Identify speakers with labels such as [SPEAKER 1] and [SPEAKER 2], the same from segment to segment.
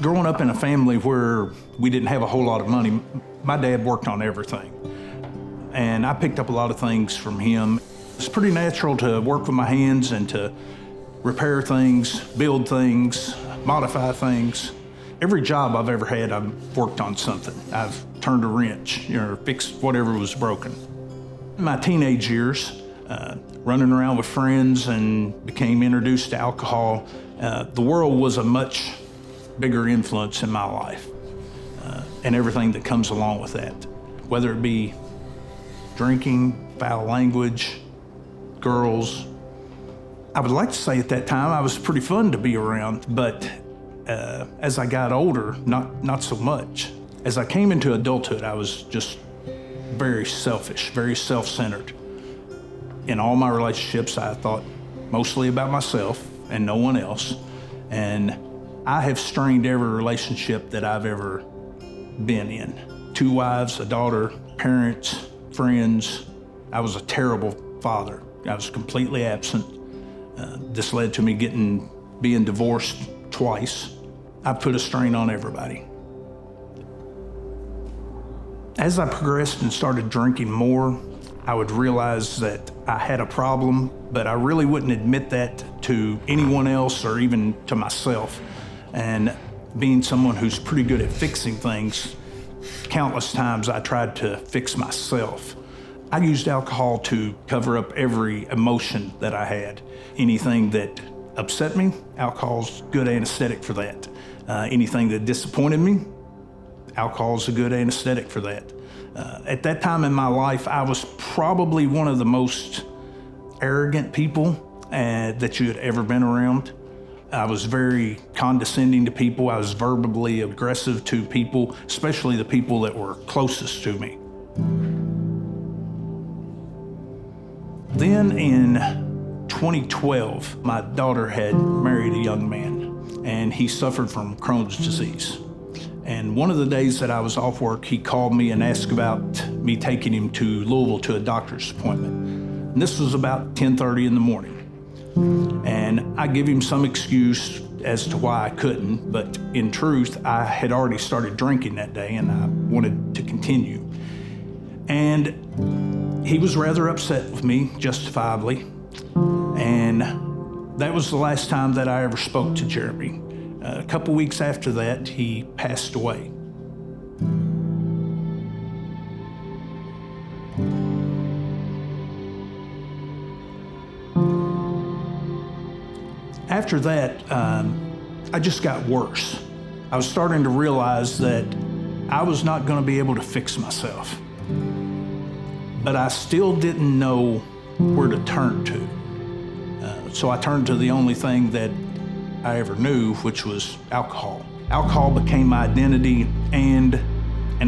[SPEAKER 1] Growing up in a family where we didn't have a whole lot of money, my dad worked on everything. And I picked up a lot of things from him. It's pretty natural to work with my hands and to repair things, build things, modify things. Every job I've ever had, I've worked on something. I've turned a wrench, fixed whatever was broken. In my teenage years, running around with friends and became introduced to alcohol, the world was a much bigger influence in my life and everything that comes along with that, whether it be drinking, foul language, girls. I would like to say at that time I was pretty fun to be around, but as I got older, not so much. As I came into adulthood, I was just very selfish, very self-centered. In all my relationships, I thought mostly about myself and no one else. And I have strained every relationship that I've ever been in. 2 wives, a daughter, parents, friends. I was a terrible father. I was completely absent. This led to me being divorced twice. I put a strain on everybody. As I progressed and started drinking more, I would realize that I had a problem, but I really wouldn't admit that to anyone else or even to myself. And being someone who's pretty good at fixing things, countless times I tried to fix myself. I used alcohol to cover up every emotion that I had. Anything that upset me, alcohol's good anesthetic for that. Anything that disappointed me, alcohol's a good anesthetic for that. At that time in my life, I was probably one of the most arrogant people that you had ever been around. I was very condescending to people. I was verbally aggressive to people, especially the people that were closest to me. Then in 2012, my daughter had married a young man, and he suffered from Crohn's disease. And one of the days that I was off work, he called me and asked about me taking him to Louisville to a doctor's appointment. And this was about 10:30 in the morning. And I give him some excuse as to why I couldn't, but in truth, I had already started drinking that day and I wanted to continue. And he was rather upset with me, justifiably. And that was the last time that I ever spoke to Jeremy. A couple weeks after that, he passed away. After that, I just got worse. I was starting to realize that I was not going to be able to fix myself. But I still didn't know where to turn to. So I turned to the only thing that I ever knew, which was alcohol. Alcohol became my identity and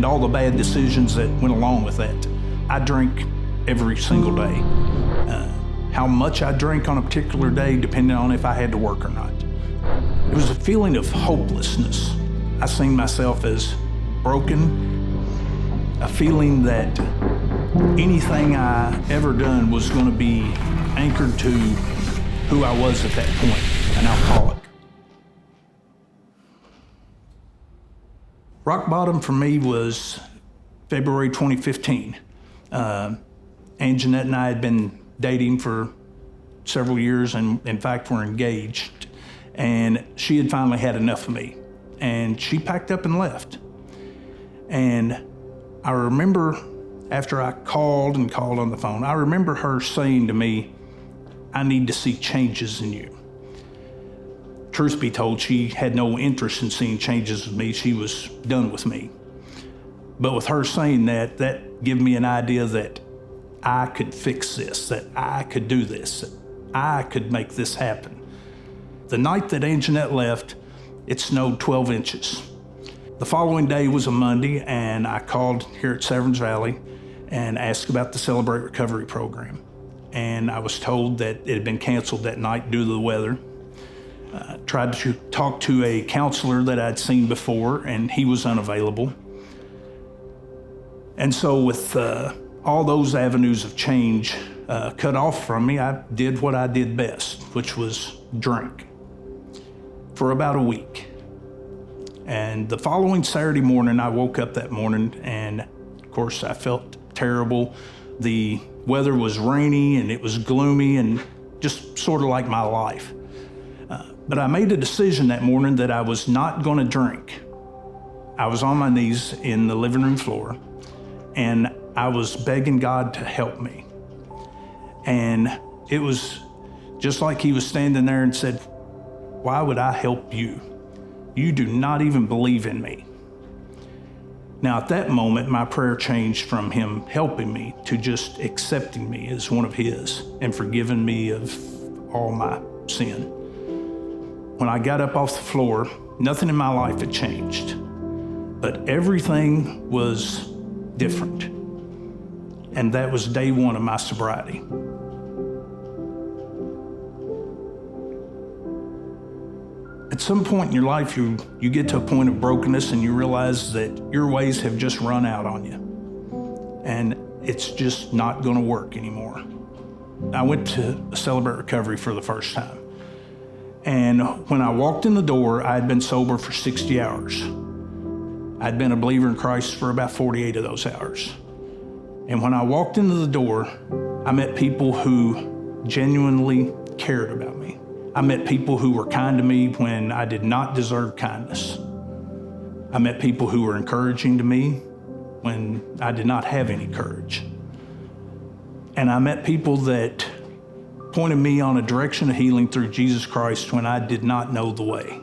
[SPEAKER 1] all the bad decisions that went along with that. I drank every single day. How much I drank on a particular day depended on if I had to work or not. It was a feeling of hopelessness. I seen myself as broken, a feeling that anything I ever done was going to be anchored to who I was at that point, an alcoholic. Rock bottom for me was February 2015. Anjanette and I had been dating for several years, and in fact were engaged. And she had finally had enough of me. And she packed up and left. And I remember after I called on the phone, I remember her saying to me, "I need to see changes in you." Truth be told, she had no interest in seeing changes with me. She was done with me. But with her saying that gave me an idea that I could fix this, that I could do this, that I could make this happen. The night that Anjanette left, it snowed 12 inches. The following day was a Monday, and I called here at Severns Valley and asked about the Celebrate Recovery program. And I was told that it had been canceled that night due to the weather. Tried to talk to a counselor that I'd seen before, and he was unavailable. And so with all those avenues of change cut off from me, I did what I did best, which was drink, for about a week. And the following Saturday morning, I woke up that morning, and of course I felt terrible. The weather was rainy and it was gloomy and just sort of like my life. But I made a decision that morning that I was not going to drink. I was on my knees in the living room floor, and I was begging God to help me. And it was just like he was standing there and said, "Why would I help you? You do not even believe in me." Now, at that moment, my prayer changed from him helping me to just accepting me as one of his and forgiving me of all my sin. When I got up off the floor, nothing in my life had changed, but everything was different. And that was day one of my sobriety. At some point in your life, you get to a point of brokenness and you realize that your ways have just run out on you. And it's just not going to work anymore. I went to Celebrate Recovery for the first time. And when I walked in the door, I had been sober for 60 hours. I'd been a believer in Christ for about 48 of those hours. And when I walked into the door, I met people who genuinely cared about me. I met people who were kind to me when I did not deserve kindness. I met people who were encouraging to me when I did not have any courage. And I met people that pointed me on a direction of healing through Jesus Christ when I did not know the way.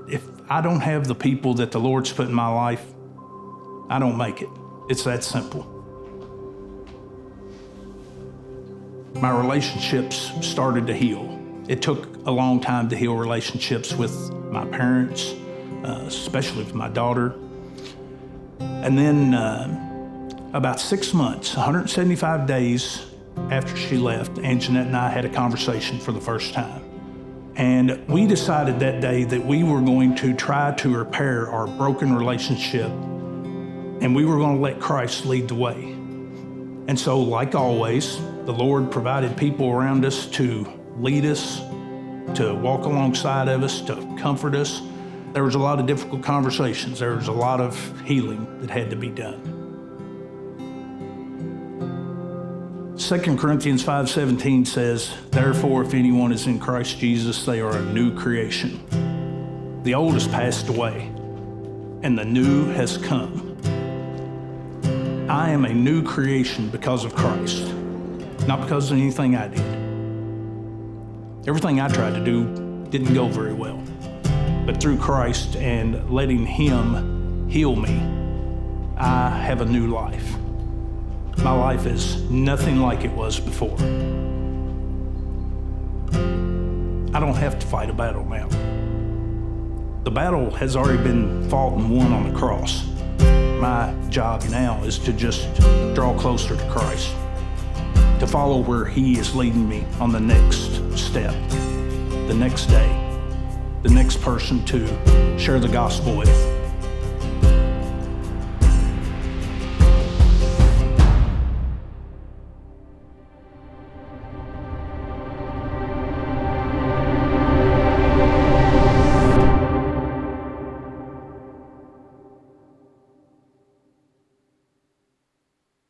[SPEAKER 1] If I don't have the people that the Lord's put in my life, I don't make it. It's that simple. My relationships started to heal. It took a long time to heal relationships with my parents, especially with my daughter. And then about 6 months, 175 days after she left, Anjanette and I had a conversation for the first time. And we decided that day that we were going to try to repair our broken relationship, and we were going to let Christ lead the way. And so, like always, the Lord provided people around us to lead us, to walk alongside of us, to comfort us. There was a lot of difficult conversations. There was a lot of healing that had to be done. 2 Corinthians 5:17 says, "Therefore, if anyone is in Christ Jesus, they are a new creation. The old has passed away, and the new has come." I am a new creation because of Christ, not because of anything I did. Everything I tried to do didn't go very well. But through Christ and letting Him heal me, I have a new life. My life is nothing like it was before. I don't have to fight a battle now. The battle has already been fought and won on the cross. My job now is to just draw closer to Christ, to follow where He is leading me on the next step, the next day, the next person to share the gospel with.